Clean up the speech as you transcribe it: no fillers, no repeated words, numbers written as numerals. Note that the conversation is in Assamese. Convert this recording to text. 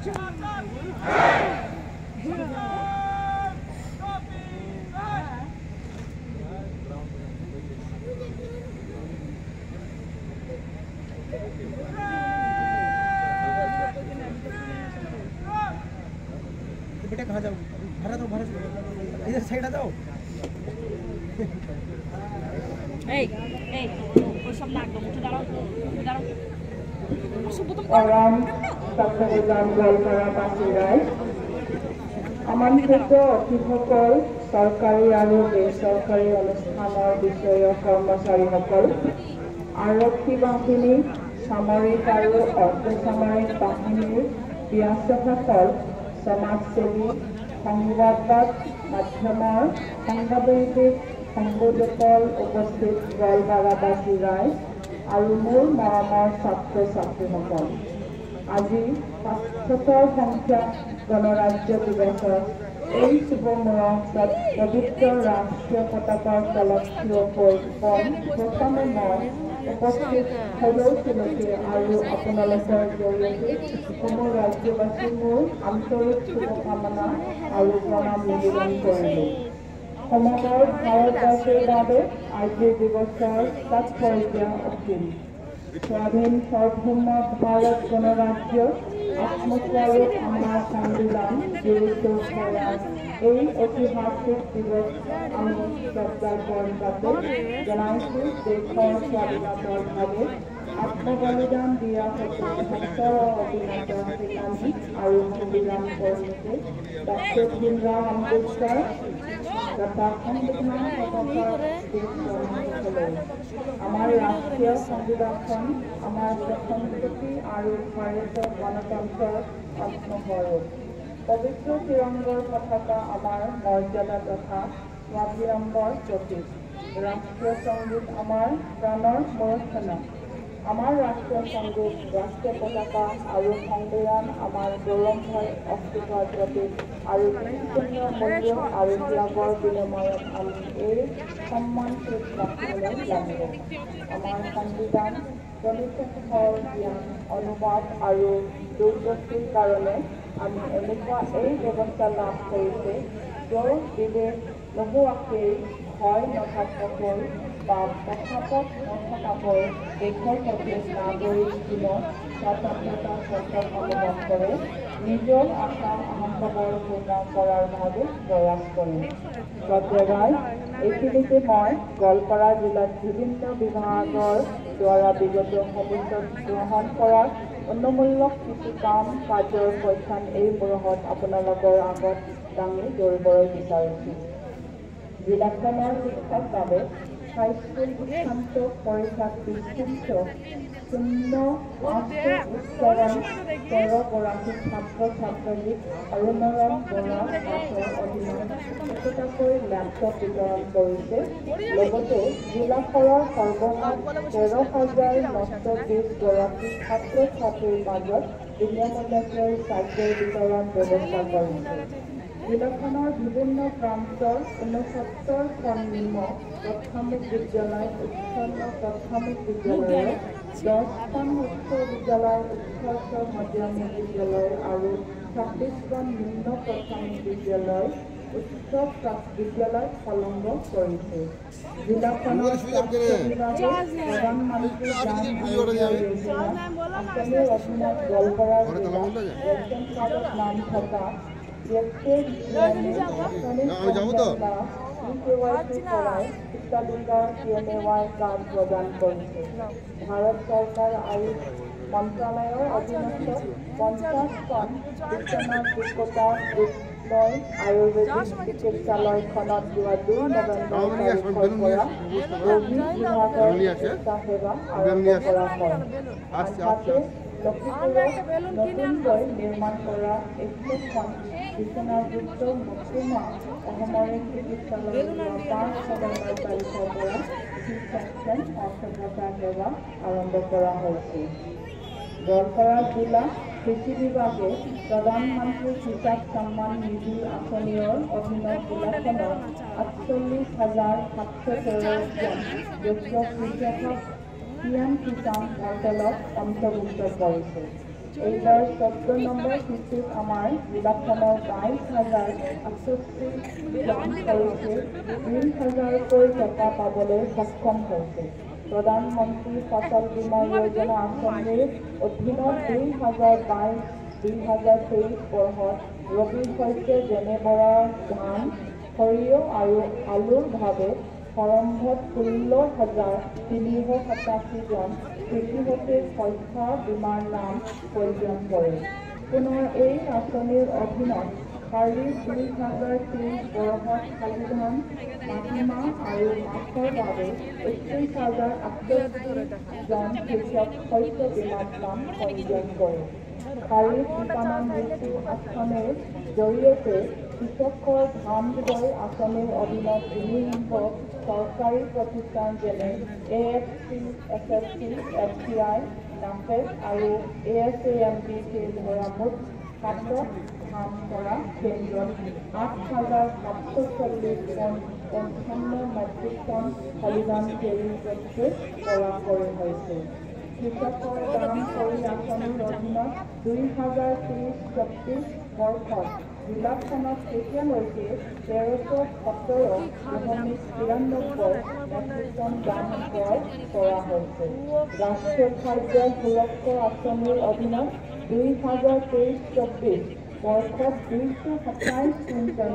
बेटा कहाँ जाओ? भारत हो, भारत इधर साइड आ जाओ। वो सब नाक दो, मुझे डालो। আমন্ত্রিত অতিথিসকল, চৰকাৰী আৰু বেচৰকাৰী অনুষ্ঠানৰ বিষয়ক কৰ্মচাৰীসকল, আৰক্ষী বাহিনী, সামৰিক আৰু অৰ্ধসামৰিক বাহিনীৰ ব্যস্তসকল, সমাজসেৱী, সংবাদদাতা, মাধ্যমৰ সাংবাদিক সংগঠকসকল, উপস্থিত গোৱালপাৰাবাসী ৰাইজ আৰু মোৰ মৰমৰ ছাত্ৰ ছাত্ৰীসকল, আজি ৭৫ সংখ্যক গণৰাজ্য দিৱসৰ এই শুভ মুহূৰ্তত পবিত্ৰ ৰাষ্ট্ৰীয় পতাকাৰ তলত থিয় হৈ প্ৰথমে মই উপস্থিত হ'লেও আৰু আপোনালোকৰ জৰিয়তে অসমৰ ৰাজ্যবাসী মোৰ আন্তৰিক শুভকামনা আৰু প্ৰণাম নিবেদন কৰিলোঁ। সমগ্ৰ ভাৰতবাসীৰ বাবে আজিৰ দিৱসৰ তাৎপৰ্য অসীম। স্বাধীন সাৰ্বভৌম ভাৰত গণৰাজ্য আত্মস্বৰূপ আমাৰ সংবিধান গুৰুত্ব এই ঐতিহাসিক দিৱস আমি শ্ৰদ্ধাৰ বাবে জনাইছোঁ। দেশৰ স্বাধীনতাৰ বাবে আত্মবলিদান দিয়া সত্তৰ অধীনত সেনানী আৰু সংবিধান কৰ্মীকে ডক্টৰ ভীমৰাও আম্বেদকাৰ তথা সংবিধান আমাৰ ৰাষ্ট্ৰীয় সংবিধানখন আমাৰ সংস্কৃতি আৰু ভাৰতীয় গণতন্ত্ৰৰ আত্মস্বৰূপ। পবিত্ৰ তিৰংগাৰ পতাকা আমাৰ মৰ্যাদা তথা স্বাৱলম্বনৰ প্ৰতীক। ৰাষ্ট্ৰীয় সংগীত আমাৰ প্ৰাণৰ মূৰ্ধন্য। আমাৰ ৰাষ্ট্ৰীয় সংগীত, ৰাষ্ট্ৰীয় পতাকা আৰু সংবিধান আমাৰ গৌৰৱময় অস্তিত্বৰ প্ৰতীক আৰু বিশ্বজনীয় মূল্য আৰু ত্যাগৰ বিনিময়ত আমি এই সন্মান ৰাখিবলৈ লাগিব। আমাৰ সংবিধান জনতাৰ জ্ঞান, অনুবাদ আৰু দূৰদৰ্শীৰ কাৰণে আমি এনেকুৱা এই ব্যৱস্থা লাভ কৰিছে য'ৰ বিবেক নোহোৱাকৈ, ভয় নথকাকৈ বা পক্ষপাত নথকাকৈ দেশৰ প্ৰতি নাগৰিক জীৱন স্বাধীনতা সত্য অনুভৱ কৰে, নিজৰ আশা আকাংক্ষাবোৰ পূৰ্ণ কৰাৰ বাবে প্ৰয়াস কৰে। শ্ৰদ্ধায় এইখিনিতে মই গোৱালপাৰা জিলাত বিভিন্ন বিভাগৰ দ্বাৰা বিগত সময়ত গ্ৰহণ কৰা অনুমূলক কিছু কাম কাৰ্যৰ পৰীক্ষণ এই মুহূৰ্তত আপোনালোকৰ আগত দাঙি ধৰিবলৈ বিচাৰিছোঁ। জিলাখনৰ শিক্ষাৰ বাবে হাইস্কুল শিক্ষান্ত পৰীক্ষাত বিশিষ্ট 13গৰাকী ছাত্ৰ ছাত্ৰীক অৰুণৰণ বৰা নাথৰ অধীনত একোটাকৈ লেপটপ বিতৰণ কৰিছে। লগতে জিলাখনৰ সৰ্বমুঠ 13,920গৰাকী ছাত্ৰ ছাত্ৰীৰ মাজত বিনামূলীয়াকৈ চাইকেল বিতৰণ ব্যৱস্থা কৰিছে। জিলাখনৰ বিভিন্ন প্ৰান্তৰ 69খন নিম্ন প্ৰাথমিক বিদ্যালয়, উচ্চতম প্ৰাথমিক বিদ্যালয়, 10খন উচ্চ বিদ্যালয়, উচ্চতৰ মাধ্যমিক বিদ্যালয় আৰু 26খন নিম্ন প্ৰাথমিক বিদ্যালয়, উচ্চ বিদ্যালয় সংলগ্ন কৰিছে। জিলাখনৰ প্ৰধানমন্ত্ৰী জন আৰোগ্য যোজনা আঁচনিৰ অধীনত গোৱালপাৰা জিলাত ৰেচন কাৰ্ডত নাম থকা ব্যক্তিৰ হিতাধিকাৰীৰ PMAY কাৰ্ড প্ৰদান কৰিছে। ভাৰত চৰকাৰ আয়ুষ মন্ত্ৰালয়ৰ অধীনত 50খন বিছনাৰ যোগ্যতা লৈ আয়ুৰ্বেদিক চিকিৎসালয়খনত যোৱা 2 নৱেম্বৰ তাৰিখৰ পৰা ৰোগী বিভাগৰ চিকিৎসা সেৱা আৰম্ভ কৰা হয়। আনহাতে লখিমপুৰত নতুনকৈ নিৰ্মাণ কৰা 21খন বিছনাযুক্ত মুক্তিমা অসামৰিক চিকিৎসালয়ৰ 5 নৱেম্বৰ তাৰিখৰ পৰা চিকিৎসা সেৱা আৰম্ভ কৰা হৈছে। গোৱালপাৰা জিলা কৃষি বিভাগে প্ৰধানমন্ত্ৰী কিষাণ সন্মান নিধি আঁচনিৰ অধীনত জিলাখনৰ 48,713জন যোগ্য কৃষকক PM কিষাণ পৰ্টেলত অন্তৰ্ভুক্ত কৰিছে। এইবাৰ 14 নম্বৰ কিস্তিত আমাৰ জিলাখনৰ 22,068 জন কৰিছে 20,000কৈ টকা পাবলৈ সক্ষম হৈছে। প্ৰধানমন্ত্ৰী ফচল বীমা যোজনা আঁচনিৰ অধীনত 2022-2023 বৰ্ষত ৰবি শস্য যেনে বৰা, ধান, সৰিয়হ আৰু আলুৰ বাবে সৰম্ভত 16,387 জন কৃষিমতীৰ শস্য বীমাৰ নাম পঞ্জীয়ন কৰে। পুনৰ এই আঁচনিৰ অধীনত খাৰিফ 2023 বৰ্ষত শালি ধান, মাটিমাহ আৰু মাছৰ বাবে 31,068 জন কৃষক শস্য বীমাৰ নাম পঞ্জীয়ন কৰে। খাৰিফ বিপণন নীতি আঁচনিৰ জৰিয়তে কৃষকৰ ধান ক্ৰয় আঁচনিৰ অধীনত বিনিয়োগ চৰকাৰী প্ৰতিষ্ঠান যেনে AFC, SFC, FCI, NAFED আৰু ASAMDকে ধৰা মুঠ 7ত ধান কৰা কেন্দ্ৰত 8,740.55 মেট্ৰিক টন শালি ধান কেৰি প্ৰস্তুত কৰা হৈছে। কৃষকৰ দাম কৰি আঁচনিৰ অধীনত 2023-24 বৰ্ষত জিলাখনত এতিয়ালৈকে 1,317.93 মেট্ৰিক টন ধান ক্ৰয় কৰা হৈছে। ৰাষ্ট্ৰীয় খাদ্য সুৰক্ষা আঁচনিৰ অধীনত 2023-24 বৰ্ষত 227 কুইণ্টেল